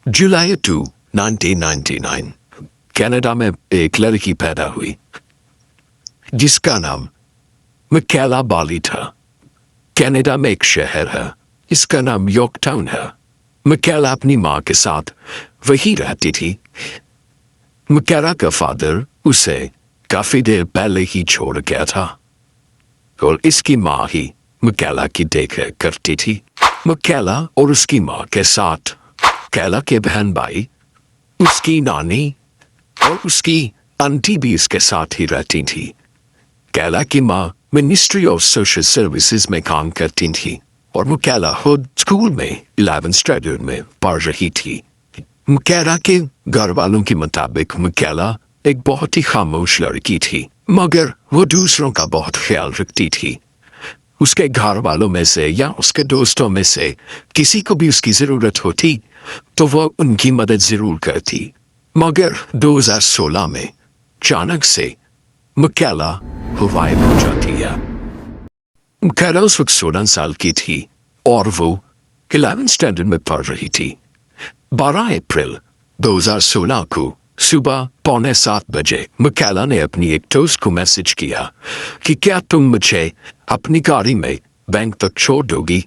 जुलाई 2, 1999 Canada में एक लड़की पैदा हुई जिसका नाम मिकेला बाली था। कनाडा में एक शहर है, इसका नाम यॉर्कटाउन है। मिकेला अपनी माँ के साथ वहीं रहती थी। मिकेला का फादर उसे काफी देर पहले ही छोड़ गया था और इसकी माँ ही मिकेला की देखरेख करती थी। मिकेला और उसकी माँ के साथ कैला के बहन भाई, उसकी नानी और उसकी आंटी भी इसके साथ ही रहती थी। कैला की माँ मिनिस्ट्री ऑफ सोशल सर्विसेज में काम करती थी और मिकेला खुद स्कूल में 11th स्टैंडर्ड में पढ़ रही थी। मिकेला के घर वालों के मुताबिक मिकेला एक बहुत ही खामोश लड़की थी, मगर वो दूसरों का बहुत ख्याल रखती थी। उसके घर वालों में से या उसके दोस्तों में से किसी को भी उसकी जरूरत होती तो वो उनकी मदद जरूर करती। मगर 2016 में अचानक से मिकेला गायब हो जाती है। मिकेला उस वक्त 16 साल की थी और वो 11th स्टैंडर्ड में पढ़ रही थी। 12 अप्रैल 2016 को सुबह 6:45 बजे मिकेला ने अपनी एक दोस्त को मैसेज किया कि क्या तुम मुझे अपनी गाड़ी में बैंक तक छोड़ दोगी।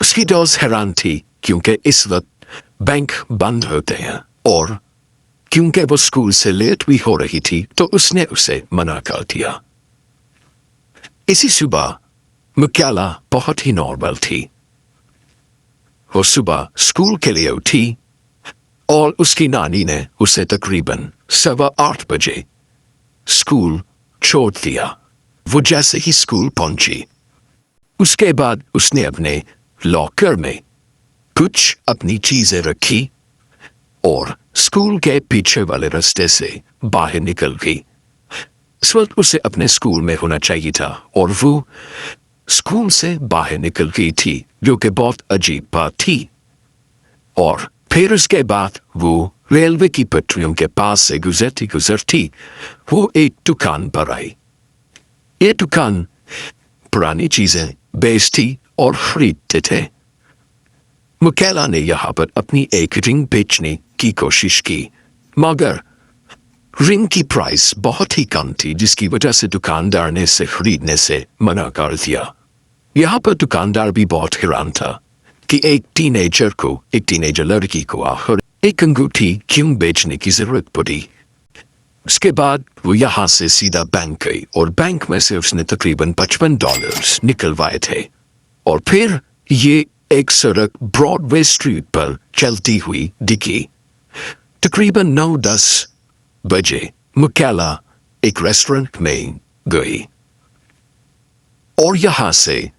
उसकी दोस्त हैरान थी क्योंकि इस वक्त बैंक बंद होते हैं और क्योंकि वो स्कूल से लेट भी हो रही थी तो उसने उसे मना कर दिया। इसी सुबह मिकेला बहुत ही नॉर्मल थी। वो सुबह स्कूल के लिए उठी और उसकी नानी ने उसे तकरीबन 7:15 बजे स्कूल छोड़ दिया। वो जैसे ही स्कूल पहुंची उसके बाद उसने अपने लॉकर में कुछ अपनी चीजें रखी और स्कूल के पीछे वाले रास्ते से बाहर निकल गई। इस वक्त उसे अपने स्कूल में होना चाहिए था और वो स्कूल से बाहर निकल गई थी, जो कि बहुत अजीब बात थी। और फिर उसके बाद वो रेलवे की पटरियों के पास से गुजरती गुजरती वो एक दुकान पर आई। ये दुकान पुरानी चीजें बेचती और खरीदते थे। मिकेला ने यहाँ पर अपनी एक रिंग बेचने की कोशिश की, मगर रिंग की प्राइस बहुत ही कम थी, जिसकी वजह से दुकानदार ने इसे खरीदने से मना कर दिया। यहाँ पर दुकानदार भी बहुत हैरान था कि एक टीनेजर लड़की को आखिर एक अंगूठी क्यों बेचने की जरूरत पड़ी। उसके बाद वो यहाँ से सीधा बैंक गई और बैंक में से उसने तकरीबन $55 निकलवाए थे और फिर ये एक सड़क ब्रॉडवे स्ट्रीट पर चलती हुई दिखी। तकरीबन 9-10 बजे मिकेला एक रेस्टोरेंट में गई और यहाँ से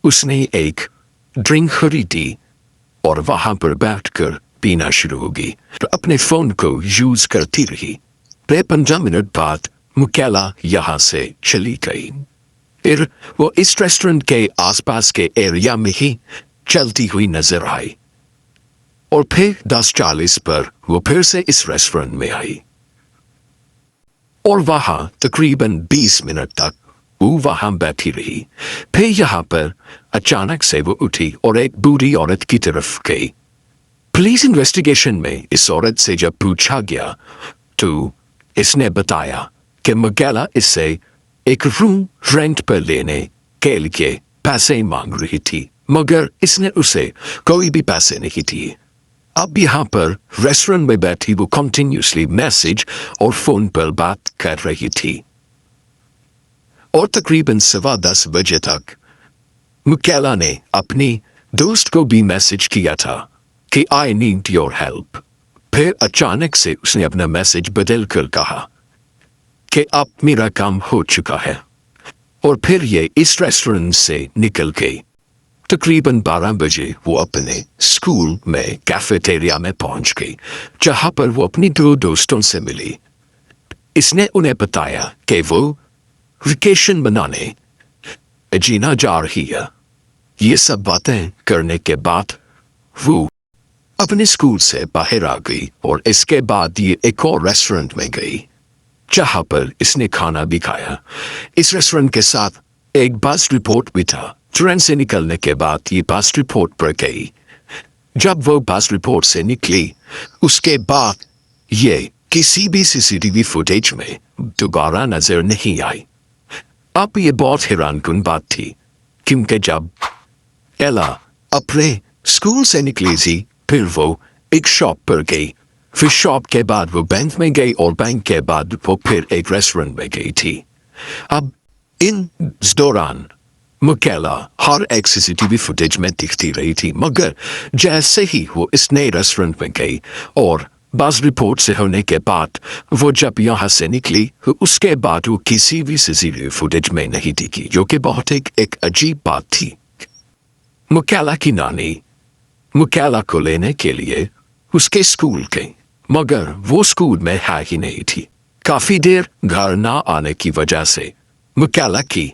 उसने एक ड्रिंक खरीदी और वहां पर बैठकर पीना शुरू हो गई तो अपने फोन को यूज करती रही। 15 मिनट बाद मिकेला यहाँ से चली गई। फिर वो इस रेस्टोरेंट के आसपास के एरिया में ही चलती हुई नजर आई और फिर 10:40 पर वो फिर से इस रेस्टोरेंट में आई और वहां तकरीबन 20 मिनट तक वो वहां बैठी रही। फिर यहाँ पर अचानक से वो उठी और एक बूढ़ी औरत की तरफ गई। पुलिस इन्वेस्टिगेशन में इस औरत से जब पूछा गया तो इसने बताया कि मिकेला इससे एक रूम रेंट पर लेने के लिए पैसे मांग रही थी, मगर इसने उसे कोई भी पैसे नहीं दिए। अब यहाँ पर रेस्टोरेंट में बैठी वो कंटिन्यूसली मैसेज और फोन पर बात कर रही थी और तकरीबन 10:15 बजे तक मिकेला ने अपनी दोस्त को भी मैसेज किया था कि आई नीड योर हेल्प। फिर अचानक से उसने अपना मैसेज बदल कर कहा कि अब मेरा काम हो चुका है और फिर ये इस रेस्टोरेंट से निकल गई। तकरीबन 12 बजे वो अपने स्कूल में कैफेटेरिया में पहुंच गई, जहां पर वो अपनी 2 दोस्तों से मिली। इसने उन्हें बताया कि वो वेकेशन मनाने जीना जा रही है। ये सब बातें करने के बाद वो अपने स्कूल से बाहर आ गई और इसके बाद ये एक और रेस्टोरेंट में गई, जहां पर इसने खाना भी खाया। इस रेस्टोरेंट के साथ एक बस रिपोर्ट भी था। ट्रेन से निकलने के बाद ये बस रिपोर्ट पर गई जब वो बस रिपोर्ट से निकली उसके बाद ये किसी भी सीसीटीवी फुटेज में दोबारा नजर नहीं आई। अब ये बहुत हैरानकुन बात थी क्योंकि जब एला अपने स्कूल से निकली थी फिर वो एक शॉप पर गई, फिर शॉप के बाद वो बैंक में गई और बैंक के बाद वो फिर एक रेस्टोरेंट में गई थी। अब इन दौरान मुकेला हर एक सीसीटीवी फुटेज में दिखती रही थी, मगर जैसे ही वो इस नए रेस्टोरेंट में गई और बस रिपोर्ट से होने के बाद वो जब यहाँ से निकली उसके बाद वो किसी भी सीसीटीवी फुटेज में नहीं दिखी, जो कि बहुत एक अजीब बात थी। मुकेला की नानी मुकेला को लेने के लिए उसके स्कूल गई, मगर वो स्कूल में है ही नहीं थी। काफी देर घर ना आने की वजह से मुकेला की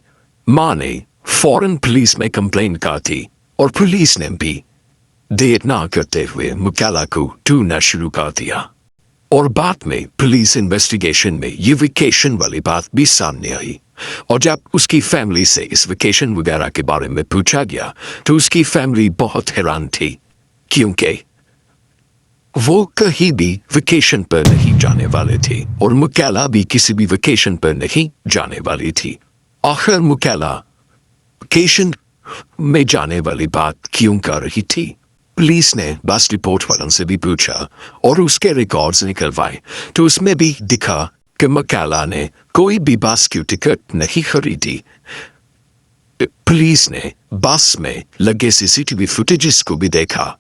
माँ ने फौरन पुलिस में कंप्लेन कर दी और पुलिस ने भी देर ना करते हुए मुकेला को ढूंढना शुरू कर दिया। और बाद में पुलिस इन्वेस्टिगेशन में ये वेकेशन वाली बात भी सामने आई, और जब उसकी फैमिली से इस वेकेशन वगैरह के बारे में पूछा गया तो उसकी फैमिली बहुत हैरान थी क्योंकि वो कहीं भी वेकेशन पर नहीं जाने वाले थे और मुकेला भी किसी भी वेकेशन पर नहीं जाने वाली थी। आखिर मुकेला वेकेशन में जाने वाली बात क्यों कर रही थी? पुलिस ने बस रिपोर्ट वालों से भी पूछा और उसके रिकॉर्ड्स निकलवाए तो उसमें भी दिखा कि मुकेला ने कोई भी बस की टिकट नहीं खरीदी। पुलिस ने बस में लगे सीसीटीवी फुटेजेस को भी देखा,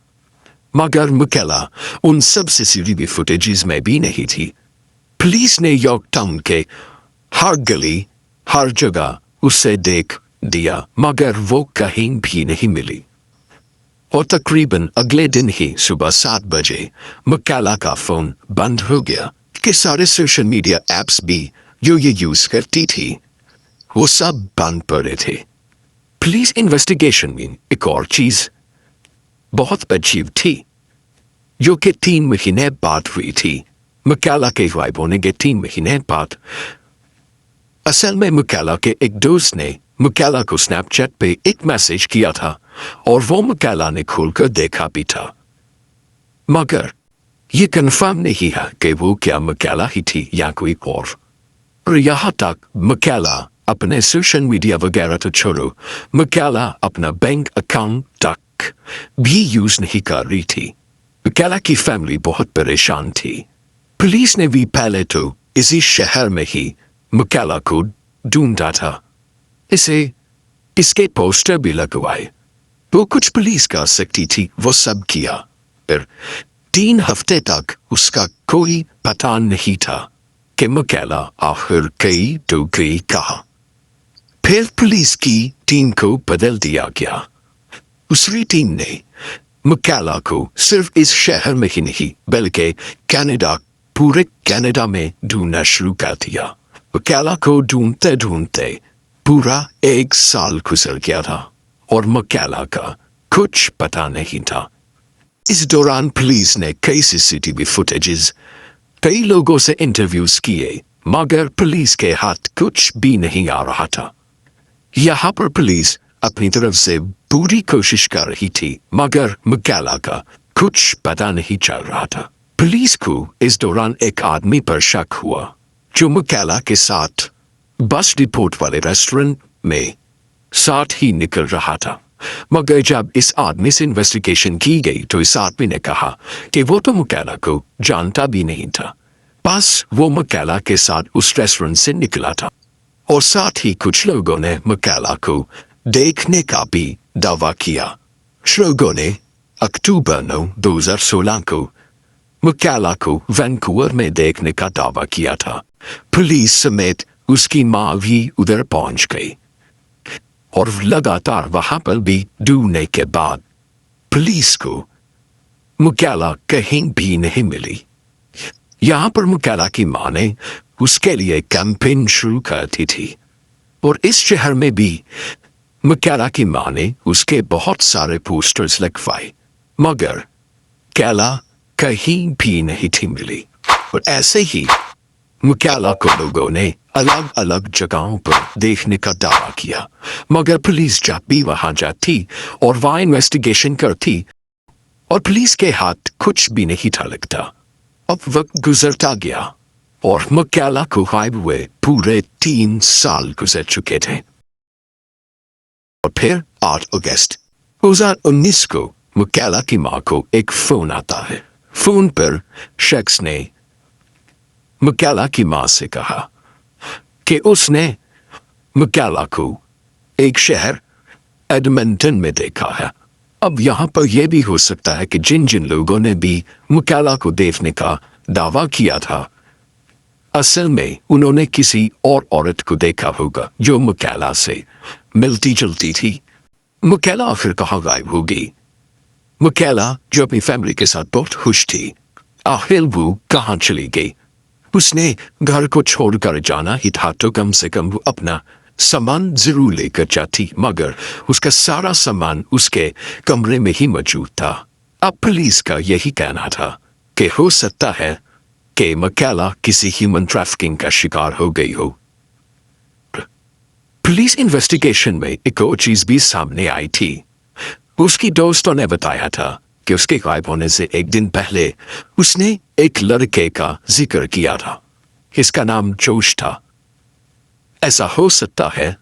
मगर मुकेला उन सब सीसीटीवी फुटेजेस में भी नहीं थी। पुलिस ने यॉर्क टाउन के हर गली हर जगह उसे देख दिया, मगर वो कहीं भी नहीं मिली। और तकरीबन अगले दिन ही सुबह 7 बजे मुकेला का फोन बंद हो गया कि सारे सोशल मीडिया एप्स भी जो ये यूज करती थी वो सब बंद पड़े थे। पुलिस इन्वेस्टिगेशन में एक और चीज बहुत अजीब थी जो कि 3 महीने बाद हुई थी। मुकेला के गायब होने के 3 महीने बाद असल में मुकेला के एक दोस्त ने मुकेला को स्नैपचैट पे एक मैसेज किया था और वो मुकेला ने खोलकर देखा भी था, मगर ये कंफर्म नहीं है कि वो क्या मुकेला ही थी या कोई और यहाँ तक मुकेला अपने सोशल मीडिया वगैरह तो छोड़ो, मुकेला अपना बैंक अकाउंट तक भी यूज नहीं कर रही थी। मुकेला की फैमिली बहुत परेशान थी। पुलिस ने भी पहले तो इसी शहर में ही मुकेला को ढूंढा था, इसके पोस्टर भी लगवाए, वो कुछ पुलिस कर सकती थी वो सब किया। फिर 3 हफ्ते तक उसका कोई पता नहीं था कि मुकेला आखिर गई तो गई कहाँ। फिर पुलिस की टीम को बदल दिया गया। दूसरी टीम ने मुकेला को सिर्फ इस शहर में ही नहीं बल्कि पूरे कनाडा में ढूंढना शुरू कर दिया। मुकेला को ढूंढते ढूंढते पूरा 1 साल गुजर गया था और मुकेला का कुछ पता नहीं था। इस दौरान पुलिस ने कई सीसीटीवी फुटेजेस, कई लोगों से इंटरव्यूज किए, मगर पुलिस के हाथ कुछ भी नहीं आ रहा था। यहाँ पर पुलिस अपनी तरफ से पूरी कोशिश कर रही थी, मगर मुकेला का कुछ पता नहीं चल रहा था। पुलिस को इस दौरान एक आदमी पर शक हुआ जो मुकेला के साथ बस रिपोर्ट वाले रेस्टोरेंट में साथ ही निकल रहा था, मगर जब इस आदमी से इन्वेस्टिगेशन की गई तो इस आदमी ने कहा कि वो तो मुकेला को जानता भी नहीं था, बस वो मुकेला के साथ उस रेस्टोरेंट से निकला था। और साथ ही कुछ लोगों ने मुकेला को देखने का भी दावा किया। कुछ लोगों ने अक्टूबर 9, 2016 को मुकेला को वैंकूवर में देखने का दावा किया था। पुलिस समेत उसकी माँ भी उधर पहुंच गई और लगातार वहां पर भी ढूंढने के बाद पुलिस को मुकेला कहीं भी नहीं मिली। यहाँ पर मुकेला की माँ ने उसके लिए कैंपेन शुरू कर दी थी और इस शहर में भी मुकेला की माँ ने उसके बहुत सारे पोस्टर्स लगवाए, मगर मुकेला कहीं भी नहीं थी मिली। और ऐसे ही मुकेला को लोगों ने अलग अलग जगहों पर देखने का दावा किया, मगर पुलिस जब भी वहां जाती और वहां इन्वेस्टिगेशन करती اور पुलिस के हाथ कुछ भी नहीं था लगता। अब वक्त गुजरता गया और मकैला को गायब हुए पूरे 3 साल गुजर चुके थे। और फिर 8 अगस्त 2019 को मकैला की मां को एक फोन आता है। फोन पर शख्स ने मकैला की मां से कहा कि उसने मकैला को एक शहर एडमंटन में देखा है। अब यहाँ पर यह भी हो सकता है कि जिन जिन लोगों ने भी मकैला को देखने का दावा किया था, असल में उन्होंने किसी और औरत को देखा होगा जो मकैला से मिलती जुलती थी। मकैला आखिर कहाँ गायब हो गई? मकैला जो अपनी फैमिली के साथ बहुत खुश थी, आखिर वो कहाँ चली गई? उसने घर को छोड़कर जाना ही था तो कम से कम वो अपना सामान जरूर लेकर जाती, मगर उसका सारा सामान उसके कमरे में ही मौजूद था। अब पुलिस का यही कहना था कि हो सकता है कि मकैला किसी ह्यूमन ट्रैफिकिंग का शिकार हो गई हो। पुलिस इन्वेस्टिगेशन में एक और चीज भी सामने आई थी। उसकी दोस्तों ने बताया था कि उसके गायब होने से एक दिन पहले उसने एक लड़के का जिक्र किया था। इसका नाम जोश था। ऐसा हो सकता है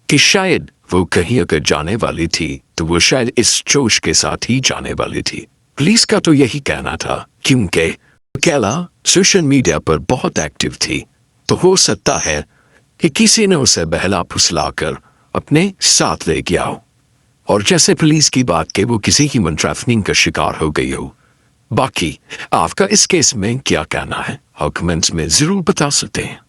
कि शायद वो कहीं अगर जाने वाली थी तो वो शायद इस जोश के साथ ही जाने वाली थी। पुलिस का तो यही कहना था क्योंकि मकैला सोशल मीडिया पर बहुत एक्टिव थी, तो हो सकता है कि किसी ने उसे बहला फुसला कर अपने साथ ले गया हो। और जैसे पुलिस की बात के वो किसी ह्यूमन ट्रैफिकिंग का शिकार हो गई हो। बाकी आपका इस केस में क्या कहना है? कमेंट्स में जरूर बता सकते हैं।